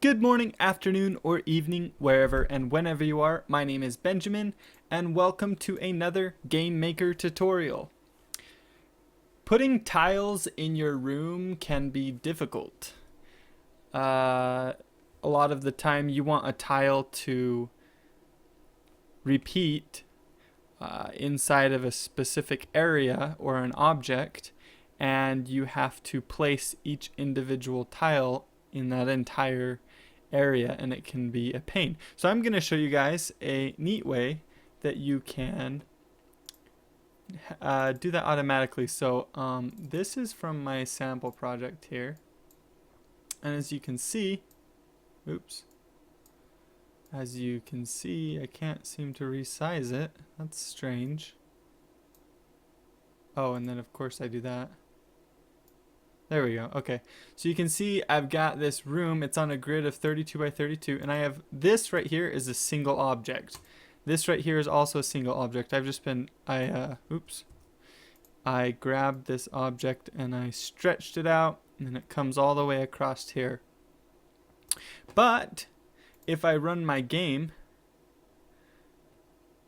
Good morning, afternoon, or evening, wherever and whenever you are. My name is Benjamin, and welcome to another GameMaker tutorial. Putting tiles in your room can be difficult. A lot of the time you want a tile to repeat inside of a specific area or an object, and you have to place each individual tile in that entire area, and it can be a pain. So I'm going to show you guys a neat way that you can do that automatically. So this is from my sample project here, and as you can see, I can't seem to resize it. That's strange. Oh, and then of course I do that. There we go. Okay. So you can see I've got this room. It's on a grid of 32 by 32. And I have this right here is a single object. This right here is also a single object. I grabbed this object and I stretched it out. And it comes all the way across here. But if I run my game,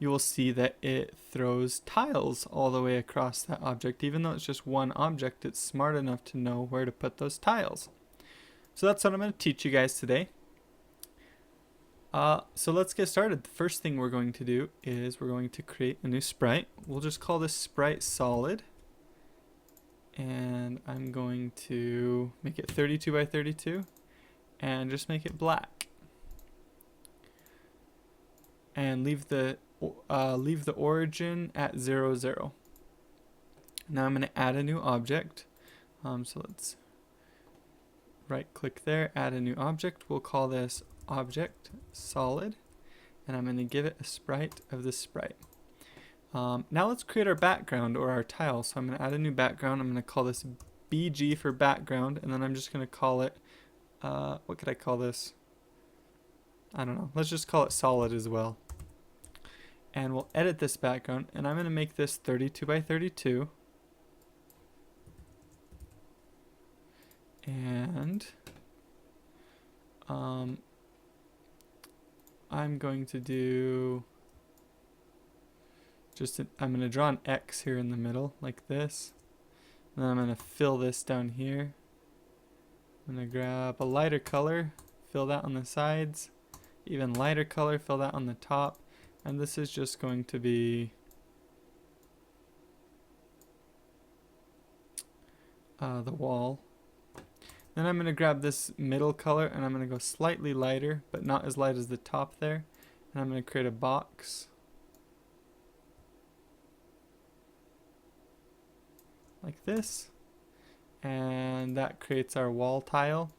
you will see that it throws tiles all the way across that object. Even though it's just one object, it's smart enough to know where to put those tiles. So that's what I'm going to teach you guys today. So let's get started. The first thing we're going to do is we're going to create a new sprite. We'll just call this sprite solid. And I'm going to make it 32 by 32 and just make it black. And leave the origin at 0, 0. Now I'm going to add a new object. So let's right click there, add a new object. We'll call this object solid, and I'm going to give it a sprite of the sprite. Now let's create our background or our tile. So I'm going to add a new background. I'm going to call this BG for background, and then I'm just going to call it, what could I call this? I don't know. Let's just call it solid as well. And we'll edit this background, and I'm going to make this 32 by 32. And I'm going to do I'm going to draw an X here in the middle like this. And then I'm going to fill this down here. I'm going to grab a lighter color, fill that on the sides. Even lighter color, fill that on the top. And this is just going to be the wall. Then I'm going to grab this middle color and I'm going to go slightly lighter, but not as light as the top there. And I'm going to create a box like this. And that creates our wall tile.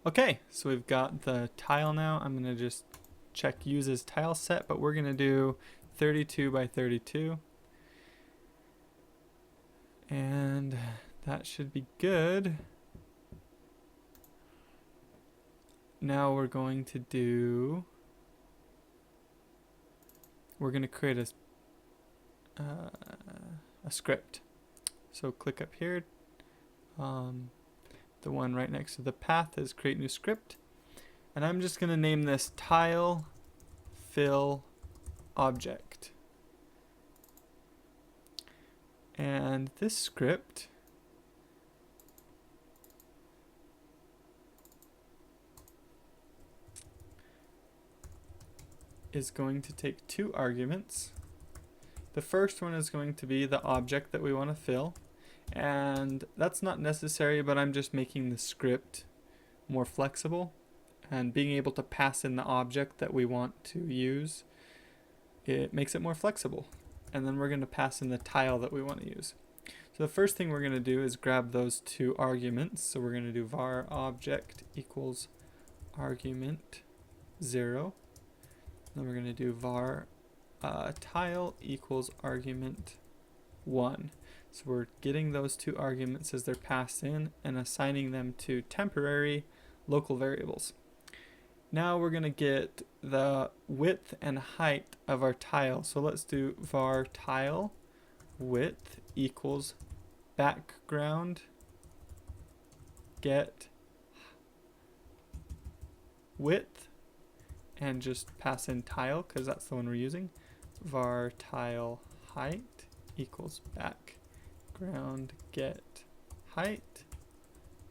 Okay, so we've got the tile now. I'm going to just check use as tile set, but we're going to do 32 by 32. And that should be good. Now we're going to create a script. So click up here. The one right next to the path is create new script. And I'm just going to name this tile fill object. And this script is going to take two arguments. The first one is going to be the object that we want to fill. And that's not necessary, but I'm just making the script more flexible. And being able to pass in the object that we want to use, it makes it more flexible. And then we're going to pass in the tile that we want to use. So the first thing we're going to do is grab those two arguments. So we're going to do var object equals argument 0. Then we're going to do var tile equals argument 1. So we're getting those two arguments as they're passed in and assigning them to temporary local variables. Now we're going to get the width and height of our tile. So let's do var tile width equals background get width and just pass in tile because that's the one we're using. Var tile height equals background get height,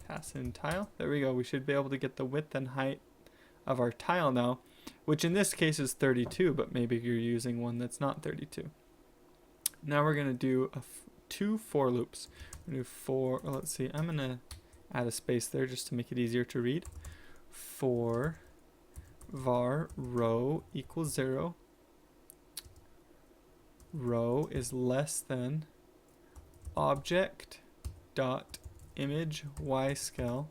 pass in tile. There we go. We should be able to get the width and height of our tile now, which in this case is 32, but maybe you're using one that's not 32. Now we're going to do two for loops. We're going to do for, let's see, I'm going to add a space there just to make it easier to read. For var row equals 0. Row is less than object dot image y scale.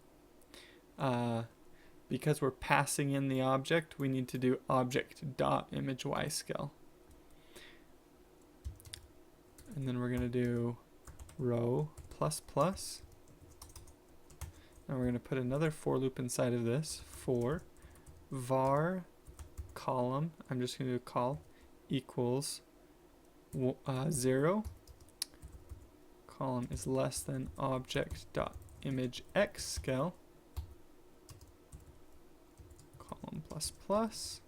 Because we're passing in the object, we need to do object dot image y scale. And then we're going to do row plus plus. And we're going to put another for loop inside of this. For var column, I'm just going to do col equals 0. Column is less than object dot image x scale. Column plus plus.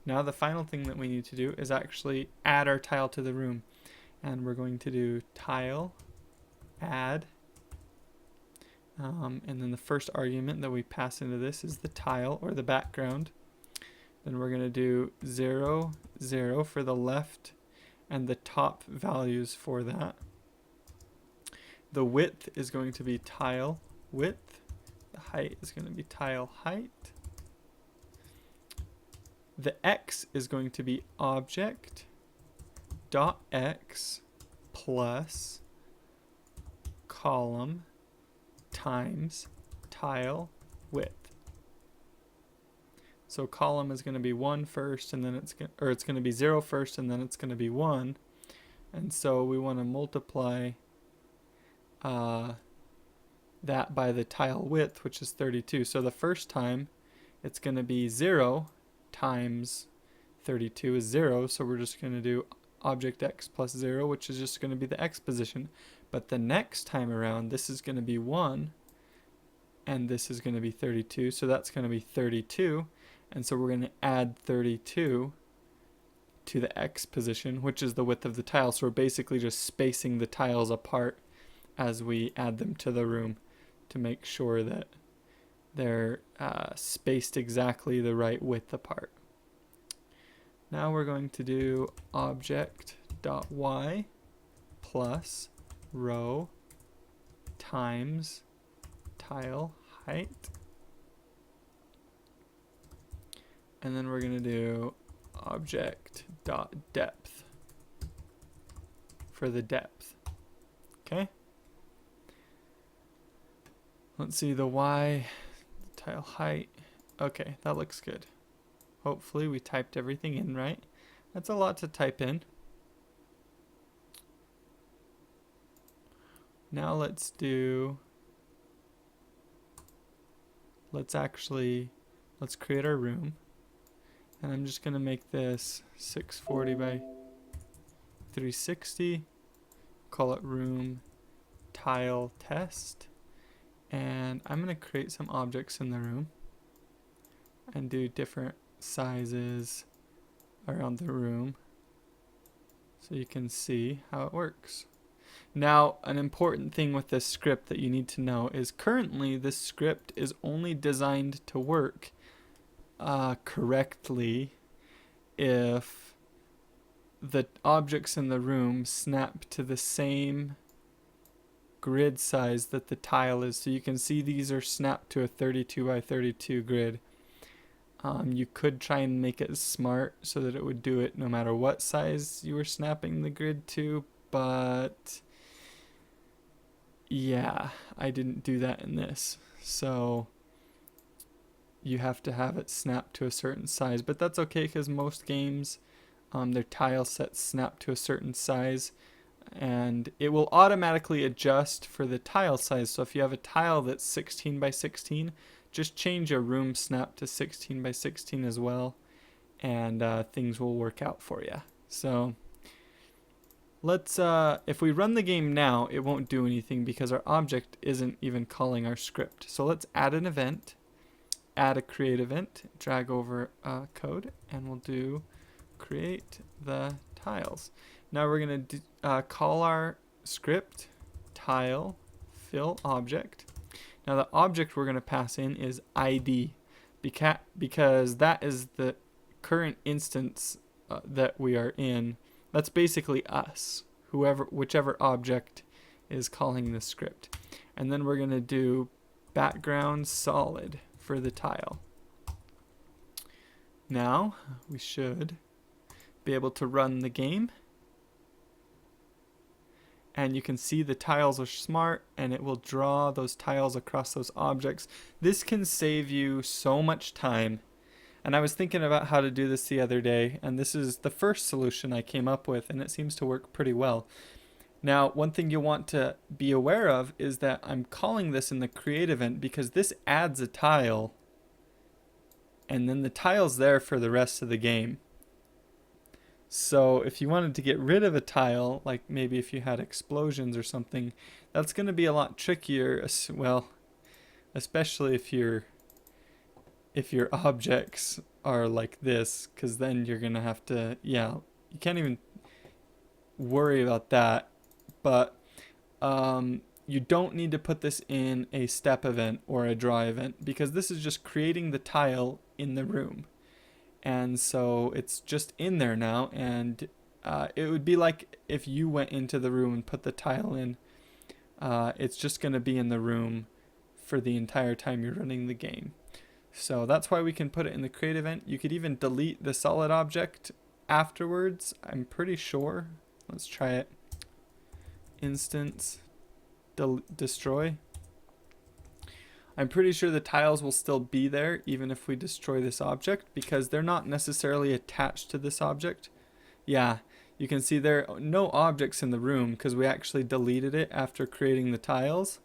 Now the final thing that we need to do is actually add our tile to the room. And we're going to do tile add. And then the first argument that we pass into this is the tile or the background. Then we're going to do 0, 0 for the left and the top values for that. The width is going to be tile width. The height is going to be tile height. The x is going to be object dot x plus column times tile width. So column is going to be 1 first, and then it's going to be 0 first, and then it's going to be 1. And so we want to multiply that by the tile width, which is 32. So the first time it's going to be 0 times 32 is 0. So we're just going to do object x plus 0, which is just going to be the x position. But the next time around, this is going to be 1, and this is going to be 32. So that's going to be 32. And so we're going to add 32 to the x position, which is the width of the tile. So we're basically just spacing the tiles apart as we add them to the room to make sure that they're spaced exactly the right width apart. Now we're going to do object.y plus row times tile height. And then we're going to do object.depth for the depth. Okay? Let's see the y, the tile height. Okay, that looks good. Hopefully we typed everything in right. That's a lot to type in. Now let's create our room. And I'm just going to make this 640 by 360. Call it room tile test. And I'm going to create some objects in the room and do different sizes around the room so you can see how it works. Now, an important thing with this script that you need to know is currently this script is only designed to work correctly if the objects in the room snap to the same grid size that the tile is. So you can see these are snapped to a 32 by 32 grid. You could try and make it smart so that it would do it no matter what size you were snapping the grid to, but yeah, I didn't do that in this. So you have to have it snapped to a certain size, but that's okay because most games, their tile sets snap to a certain size, and it will automatically adjust for the tile size. So if you have a tile that's 16 by 16, just change your room snap to 16 by 16 as well, and things will work out for you. So let's, if we run the game now, it won't do anything because our object isn't even calling our script. So let's add an event. add a create event, drag over code, and we'll do create the tiles. Now we're going to call our script tile fill object. Now the object we're going to pass in is ID because that is the current instance that we are in. That's basically us, whichever object is calling the script. And then we're going to do background solid for the tile. Now we should be able to run the game. And you can see the tiles are smart, and it will draw those tiles across those objects. This can save you so much time. And I was thinking about how to do this the other day, and this is the first solution I came up with, and it seems to work pretty well. Now, one thing you want to be aware of is that I'm calling this in the create event because this adds a tile, and then the tile's there for the rest of the game. So if you wanted to get rid of a tile, like maybe if you had explosions or something, that's going to be a lot trickier, well, especially if your objects are like this, because then you're going to have to, you can't even worry about that. But you don't need to put this in a step event or a draw event because this is just creating the tile in the room. And so it's just in there now, and it would be like if you went into the room and put the tile in. It's just going to be in the room for the entire time you're running the game. So that's why we can put it in the create event. You could even delete the solid object afterwards, I'm pretty sure. Let's try it. Instance destroy. I'm pretty sure the tiles will still be there even if we destroy this object because they're not necessarily attached to this object. Yeah, you can see there are no objects in the room because we actually deleted it after creating the tiles,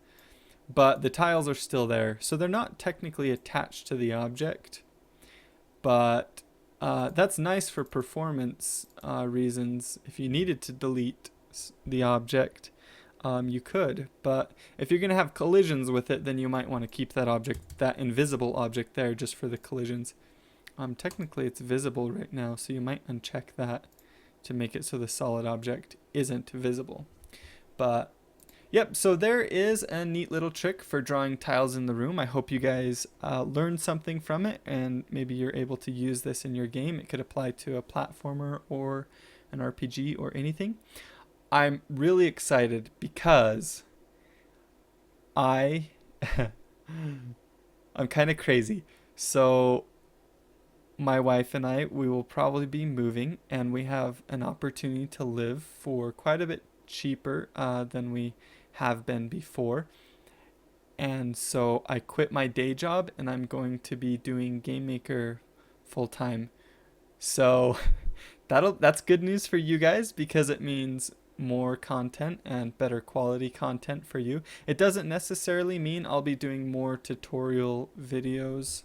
but the tiles are still there. So they're not technically attached to the object, but that's nice for performance reasons. If you needed to delete the object, you could, but if you're going to have collisions with it, then you might want to keep that object, that invisible object there just for the collisions. Technically it's visible right now, so you might uncheck that to make it so the solid object isn't visible. But yep, so there is a neat little trick for drawing tiles in the room. I hope you guys learned something from it, and maybe you're able to use this in your game. It could apply to a platformer or an RPG or anything. I'm really excited because I'm kind of crazy. So my wife and I, we will probably be moving, and we have an opportunity to live for quite a bit cheaper than we have been before. And so I quit my day job, and I'm going to be doing GameMaker full time. So that's good news for you guys because it means more content and better quality content for you. It doesn't necessarily mean I'll be doing more tutorial videos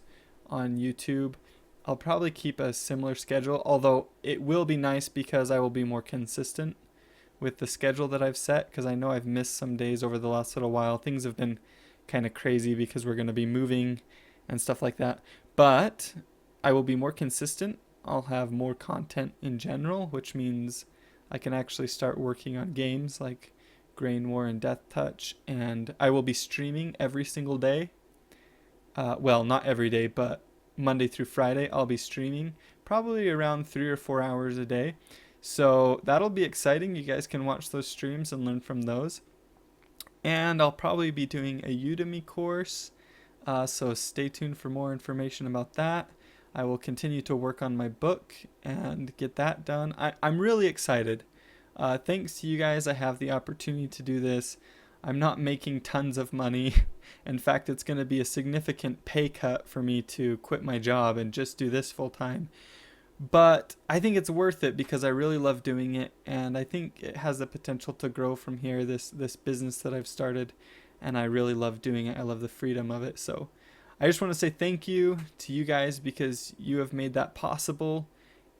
on YouTube. I'll probably keep a similar schedule, although it will be nice because I will be more consistent with the schedule that I've set, because I know I've missed some days over the last little while. Things have been kind of crazy because we're going to be moving and stuff like that. But I will be more consistent. I'll have more content in general, which means I can actually start working on games like Grain War and Death Touch, and I will be streaming every single day. Well, not every day, but Monday through Friday I'll be streaming probably around 3 or 4 hours a day. So that'll be exciting. You guys can watch those streams and learn from those. And I'll probably be doing a Udemy course, so stay tuned for more information about that. I will continue to work on my book and get that done. I'm really excited. Thanks to you guys, I have the opportunity to do this. I'm not making tons of money. In fact, it's going to be a significant pay cut for me to quit my job and just do this full time. But I think it's worth it because I really love doing it, and I think it has the potential to grow from here, this business that I've started, and I really love doing it. I love the freedom of it. So I just want to say thank you to you guys because you have made that possible,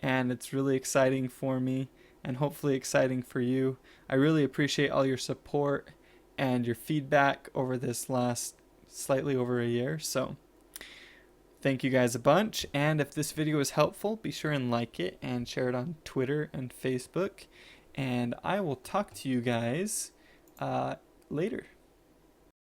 and it's really exciting for me and hopefully exciting for you. I really appreciate all your support and your feedback over this last slightly over a year. So Thank you guys a bunch, and if this video was helpful, be sure and like it and share it on Twitter and Facebook, and I will talk to you guys later.